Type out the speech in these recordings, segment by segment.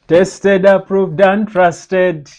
Tested, approved, and trusted.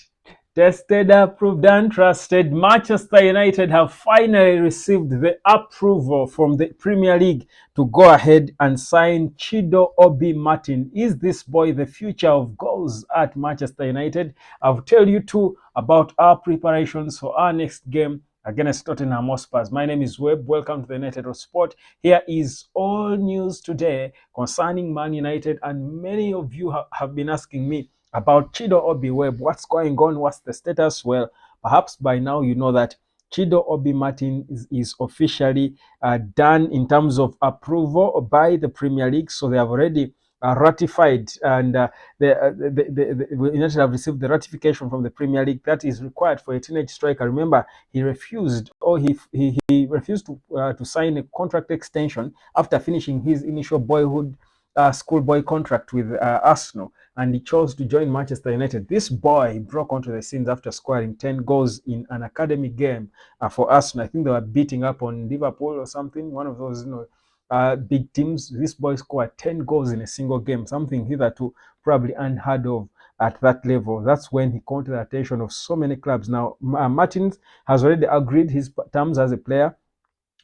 Tested, approved, and trusted. Manchester United have finally received the approval from the Premier League to go ahead and sign Chido Obi Martin. Is this boy the future of goals at Manchester United? I'll tell you too about our preparations for our next game against Tottenham Hotspur. My name is Webb. Welcome to the United of Sport. Here is all news today concerning Man United, and many of you have been asking me about Chido Obi Webb. What's going on? What's the status? Well, perhaps by now you know that Chido Obi Martin is officially done in terms of approval by the Premier League. So they have already ratified, and the United have received the ratification from the Premier League that is required for a teenage striker. Remember, he refused, or he refused to sign a contract extension after finishing his initial boyhood schoolboy contract with Arsenal, and he chose to join Manchester United. This boy broke onto the scenes after scoring 10 goals in an academy game for Arsenal. I think they were beating up on Liverpool or something, one of those, big teams. This boy scored 10 goals in a single game, something hitherto probably unheard of at that level. That's when he caught the attention of so many clubs. Now, Martins has already agreed his terms as a player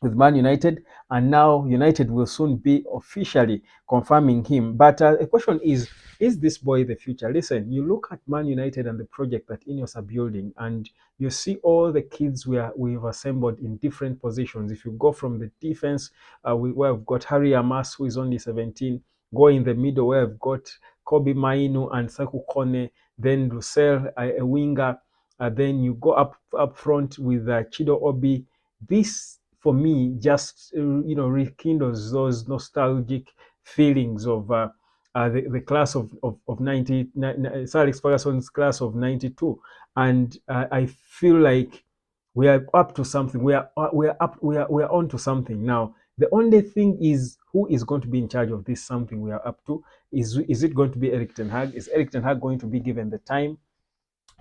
with Man United, and now United will soon be officially confirming him. But the question is this boy the future? Listen, you look at Man United and the project that Ineos are building, and you see all the kids we've assembled in different positions. If you go from the defense, where we've got Harry Amas, who is only 17, go in the middle where we've got Kobe Mainu and Saku Kone, then Russell, a winger, then you go up front with Chido Obi. This for me just rekindles those nostalgic feelings of the class of 90, Sir Alex Ferguson's class of 92, and I feel like we are up to something. We are on to something now. The only thing is, who is going to be in charge of this something we are up to? Is it going to be Eric Ten Hag? Is Eric Ten Hag going to be given the time?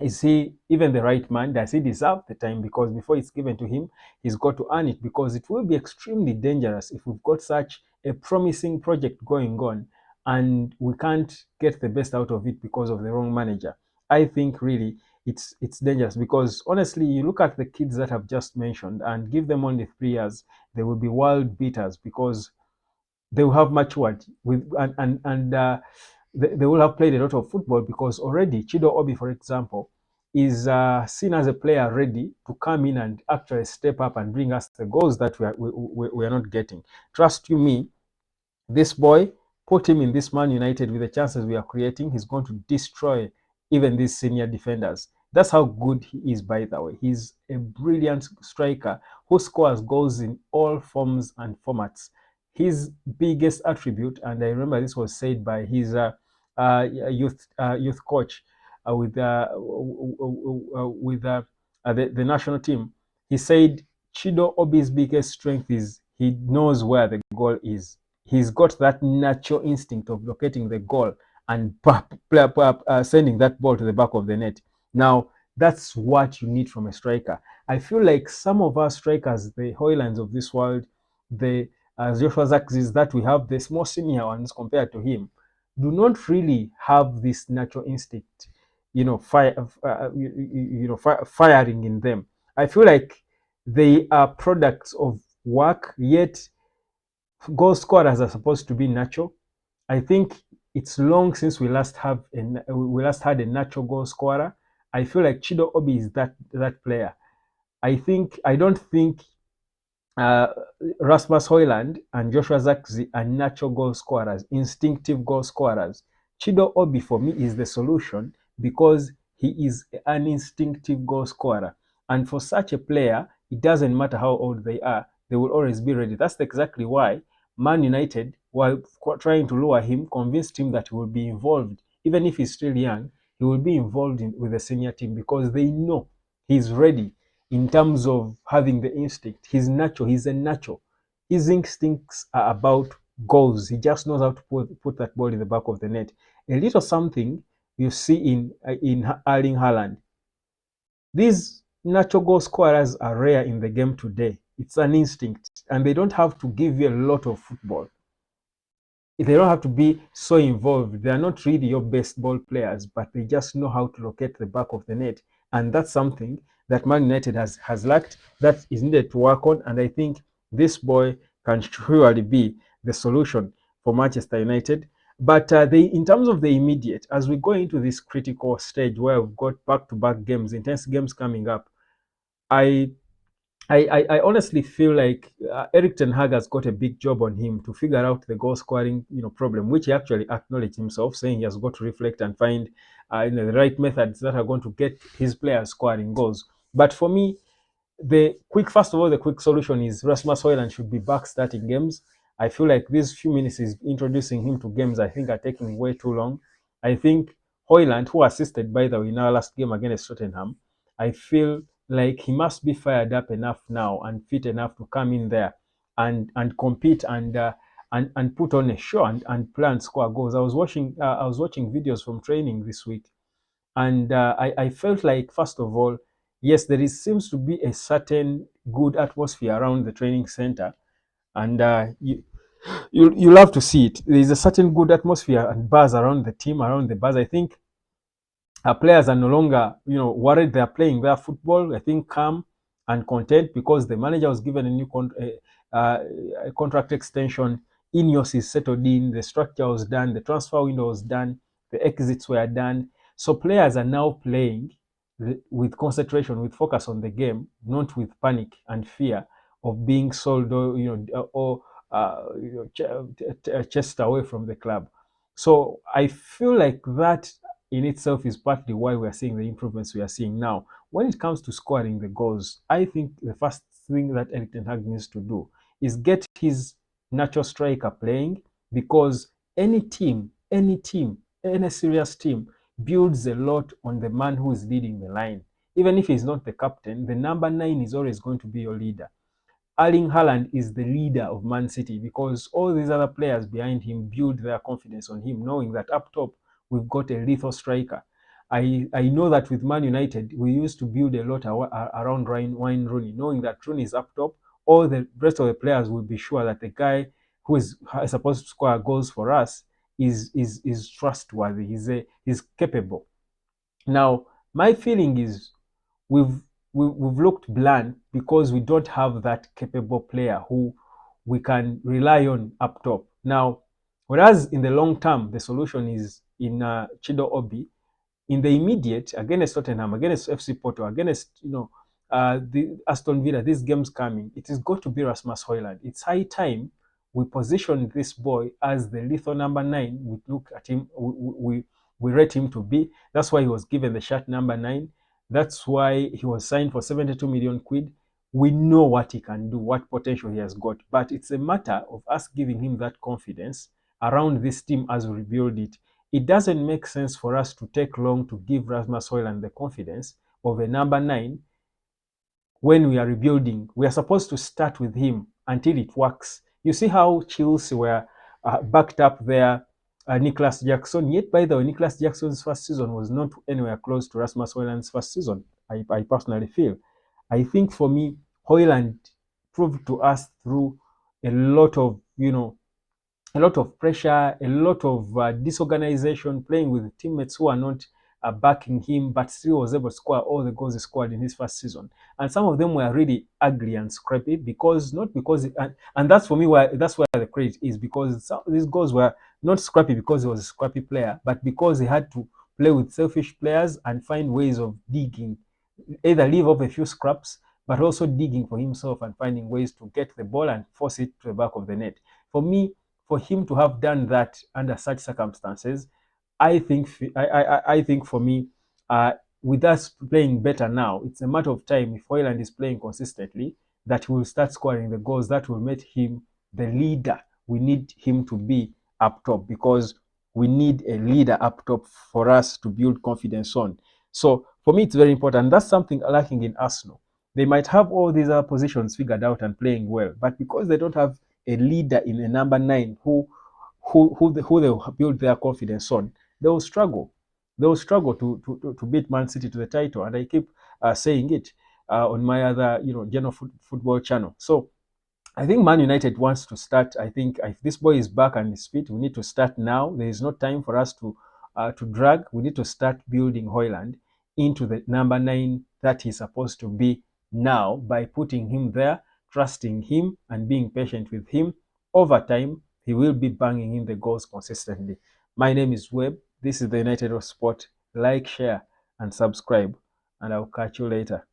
Is he even the right man? Does he deserve the time? Because before it's given to him, he's got to earn it, because it will be extremely dangerous if we've got such a promising project going on and we can't get the best out of it because of the wrong manager. I think really it's dangerous, because honestly, you look at the kids that I've just mentioned and give them only 3 years, they will be world beaters, because they will have matured with and they will have played a lot of football, because already Chido Obi, for example, is seen as a player ready to come in and actually step up and bring us the goals that we are not getting. Trust you me, this boy, put him in this Man United with the chances we are creating, he's going to destroy even these senior defenders. That's how good he is, by the way. He's a brilliant striker who scores goals in all forms and formats. His biggest attribute, and I remember this was said by his youth coach with the national team. He said Chido Obi's biggest strength is he knows where the goal is. He's got that natural instinct of locating the goal and sending that ball to the back of the net. Now, that's what you need from a striker. I feel like some of our strikers, the Hojlunds of this world, the Joshua Zakzis that we have, the more senior ones compared to him, do not really have this natural instinct, firing in them. I feel like they are products of work, yet goal scorers are supposed to be natural. I think it's long since we last had a natural goal scorer. I feel like Chido Obi is that player. I don't think uh, Rasmus Hojlund and Joshua Zakzi are natural goal scorers, instinctive goal scorers. Chido Obi for me is the solution, because he is an instinctive goal scorer. And for such a player, it doesn't matter how old they are, they will always be ready. That's exactly why Man United, while trying to lure him, convinced him that he will be involved. Even if he's still young, he will be involved with the senior team, because they know he's ready in terms of having the instinct. He's natural. He's a natural. His instincts are about goals. He just knows how to put that ball in the back of the net. A little something you see in Erling Haaland. These natural goal scorers are rare in the game today. It's an instinct, and they don't have to give you a lot of football. they don't have to be so involved. They are not really your best ball players, but they just know how to locate the back of the net. And that's something that Man United has lacked, that is needed to work on. And I think this boy can surely be the solution for Manchester United. But in terms of the immediate, as we go into this critical stage where we've got back-to-back games, intense games coming up, I I honestly feel like Eric Ten Hag has got a big job on him to figure out the goal scoring, problem, which he actually acknowledged himself, saying he has got to reflect and find, the right methods that are going to get his players scoring goals. But for me, first of all, the quick solution is Rasmus Hojlund should be back starting games. I feel like these few minutes is introducing him to games I think are taking way too long. I think Hojlund, who assisted by the way in our last game against Tottenham, I feel like he must be fired up enough now and fit enough to come in there and compete and put on a show and play and score goals. I was watching videos from training this week, and I felt like, first of all, yes, seems to be a certain good atmosphere around the training center, and you love to see it. There is a certain good atmosphere and buzz around the team, around the buzz. I think our players are no longer, worried they are playing their football. I think calm and content because the manager was given a new a contract extension. Ineos is settled in, the structure was done, the transfer window was done, the exits were done. So players are now playing with concentration, with focus on the game, not with panic and fear of being sold or chased away from the club. So I feel like that in itself is partly why we are seeing the improvements we are seeing now. When it comes to scoring the goals, I think the first thing that Erik Ten Hag needs to do is get his natural striker playing, because any serious team builds a lot on the man who is leading the line. Even if he's not the captain, the number 9 is always going to be your leader. Erling Haaland is the leader of Man City because all these other players behind him build their confidence on him, knowing that up top we've got a lethal striker. I know that with Man United, we used to build a lot around Wayne Rooney, knowing that Rooney is up top. All the rest of the players will be sure that the guy who is supposed to score goals for us is trustworthy. He's capable. Now, my feeling is we've we've looked bland because we don't have that capable player who we can rely on up top. Now, whereas in the long term, the solution is in Chido Obi. In the immediate, against Tottenham, against FC Porto, against the Aston Villa, these games coming, it is going to be Rasmus Hojlund. It's high time we position this boy as the lethal number 9. We look at him, we rate him to be. That's why he was given the shirt number 9. That's why he was signed for 72 million quid. We know what he can do, what potential he has got, but it's a matter of us giving him that confidence around this team as we rebuild it. It doesn't make sense for us to take long to give Rasmus Hojlund the confidence of a number 9 when we are rebuilding. We are supposed to start with him until it works. You see how Chelsea were backed up there, Nicholas Jackson. Yet, by the way, Nicholas Jackson's first season was not anywhere close to Rasmus Hojlund's first season. I personally feel. I think for me, Hojlund proved to us through a lot of pressure, a lot of disorganization, playing with teammates who are not backing him, but still was able to score all the goals he scored in his first season. And some of them were really ugly and scrappy because not because and that's for me why that's where the credit is, because these goals were not scrappy because he was a scrappy player, but because he had to play with selfish players and find ways of digging, either leave off a few scraps, but also digging for himself and finding ways to get the ball and force it to the back of the net. For me, for him to have done that under such circumstances, I think for me, with us playing better now, it's a matter of time. If Hojlund is playing consistently, that he will start scoring the goals that will make him the leader we need him to be up top, because we need a leader up top for us to build confidence on. So for me, it's very important. That's something lacking in Arsenal. They might have all these other positions figured out and playing well, but because they don't have a leader in a number 9 who they build their confidence on, they will struggle. They will struggle to beat Man City to the title, and I keep saying it on my other general football channel. So I think Man United wants to start. I think if this boy is back and is fit, we need to start now. There is no time for us to drag. We need to start building Hojlund into the number 9 that he's supposed to be now by putting him there, trusting him, and being patient with him. Over time, he will be banging in the goals consistently. My name is Webb. This is the United of Sport. Like, share, and subscribe, and I'll catch you later.